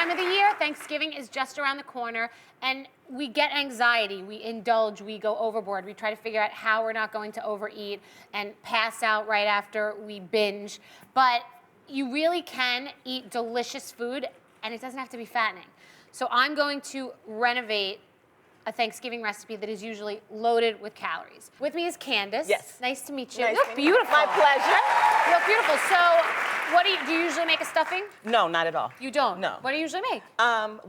time of the year. Thanksgiving is just around the corner, and we get anxiety. We indulge, we go overboard. We try to figure out how we're not going to overeat and pass out right after we binge. But you really can eat delicious food, and it doesn't have to be fattening. So I'm going to renovate a Thanksgiving recipe that is usually loaded with calories. With me is Candace. Yes. Nice to meet you. Nice You look beautiful. My pleasure. You look beautiful. So, do you usually make a stuffing? No, not at all. You don't? No. What do you usually make?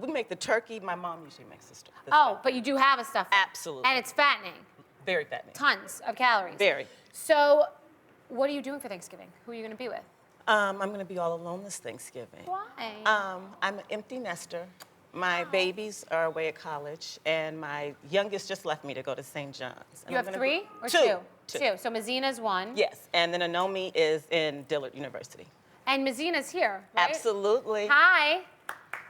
We make the turkey. My mom usually makes the stuffing. But you do have a stuffing. Absolutely. And it's fattening. Very fattening. Tons of calories. Very. So, what are you doing for Thanksgiving? Who are you going to be with? I'm going to be all alone this Thanksgiving. Why? I'm an empty nester. My babies are away at college, and my youngest just left me to go to St. John's. And You have three or two? Two. So Mazina's one. Yes, and then Anomi is in Dillard University. And Mazina's here, right? Absolutely. Hi.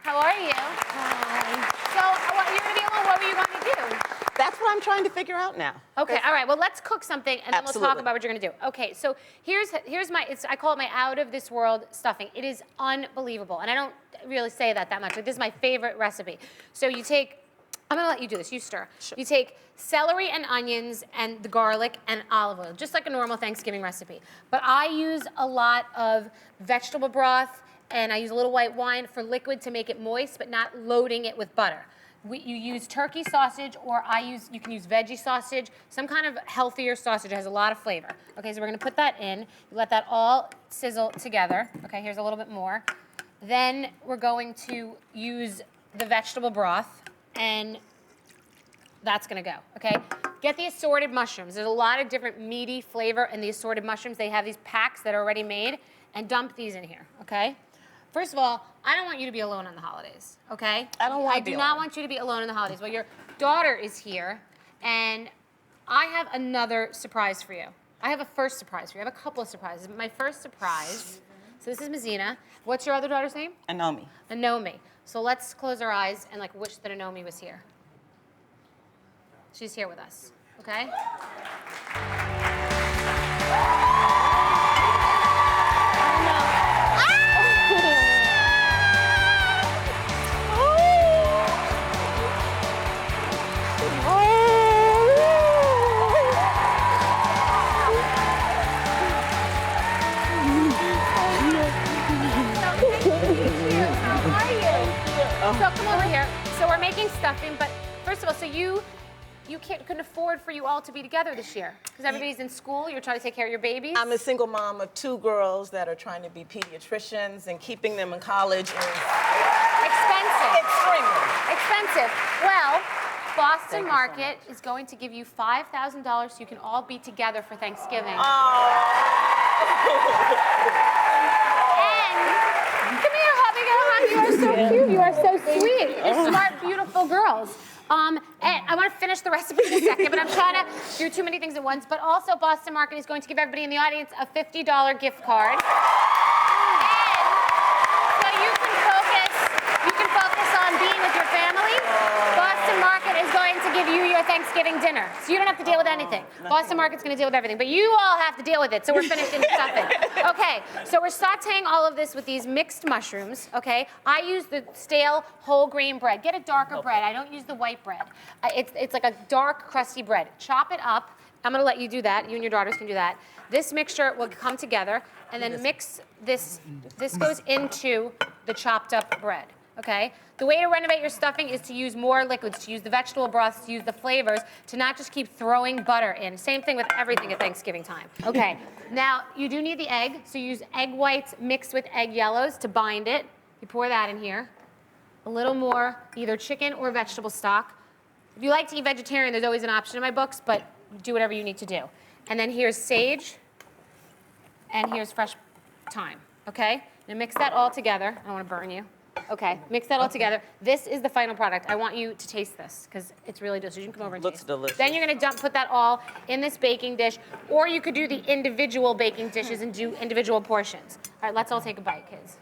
How are you? Hi. So you're going to be alone. What were you going to do? That's what I'm trying to figure out now. Okay, all right. Well, let's cook something, and then we'll talk Absolutely. about what you're going to do. Okay, so here's my, I call it my out-of-this-world stuffing. It is unbelievable, and I don't really say that much. Like, this is my favorite recipe. So you take, I'm going to let you do this. You stir. Sure. You take celery and onions and the garlic and olive oil, just like a normal Thanksgiving recipe. But I use a lot of vegetable broth, and I use a little white wine for liquid to make it moist, but not loading it with butter. You use turkey sausage, or you can use veggie sausage, some kind of healthier sausage that has a lot of flavor. Okay, so we're gonna put that in. You let that all sizzle together. Okay, here's a little bit more. Then we're going to use the vegetable broth, and that's gonna go, okay? Get the assorted mushrooms. There's a lot of different meaty flavor in the assorted mushrooms. They have these packs that are already made, and dump these in here, okay? First of all, I don't want you to be alone on the holidays, okay? I do not want you to be alone on the holidays. Well, your daughter is here, and I have another surprise for you. I have a first surprise for you. I have a couple of surprises. But my first surprise, so this is Mazina. What's your other daughter's name? Anomi. Anomi. So let's close our eyes and wish that Anomi was here. She's here with us, okay? So come over here. So we're making stuffing, but first of all, so you couldn't afford for you all to be together this year because everybody's in school. You're trying to take care of your babies. I'm a single mom of two girls that are trying to be pediatricians, and keeping them in college is expensive. Extremely expensive. Well, Boston Market is going to give you $5,000 so you can all be together for Thanksgiving. Come here, hubby, girl. You are so cute. You are so sweet. You're smart, beautiful girls. And I want to finish the recipe in a second, but I'm trying to do too many things at once. But also, Boston Market is going to give everybody in the audience a $50 gift card. And so you can focus on being with your family. Boston Market is going to give you your Thanksgiving dinner. So you don't have to deal with anything. Boston Market's going to deal with everything. But you all have to deal with it, so we're finishing the stuffing. Okay, so we're sauteing all of this with these mixed mushrooms, okay? I use the stale whole grain bread. Get a darker bread. I don't use the white bread. It's like a dark, crusty bread. Chop it up. I'm going to let you do that. You and your daughters can do that. This mixture will come together, and then mix this. This goes into the chopped up bread. Okay? The way to renovate your stuffing is to use more liquids, to use the vegetable broths, to use the flavors, to not just keep throwing butter in. Same thing with everything at Thanksgiving time. Okay, now you do need the egg, so use egg whites mixed with egg yellows to bind it. You pour that in here. A little more either chicken or vegetable stock. If you like to eat vegetarian, there's always an option in my books, but do whatever you need to do. And then here's sage, and here's fresh thyme, okay? Now mix that all together. I don't want to burn you. Okay, mix that all together. This is the final product. I want you to taste this because it's really delicious. You can come over and Looks taste. delicious. Then you're going to put that all in this baking dish, or you could do the individual baking dishes and do individual portions. All right, let's all take a bite, kids.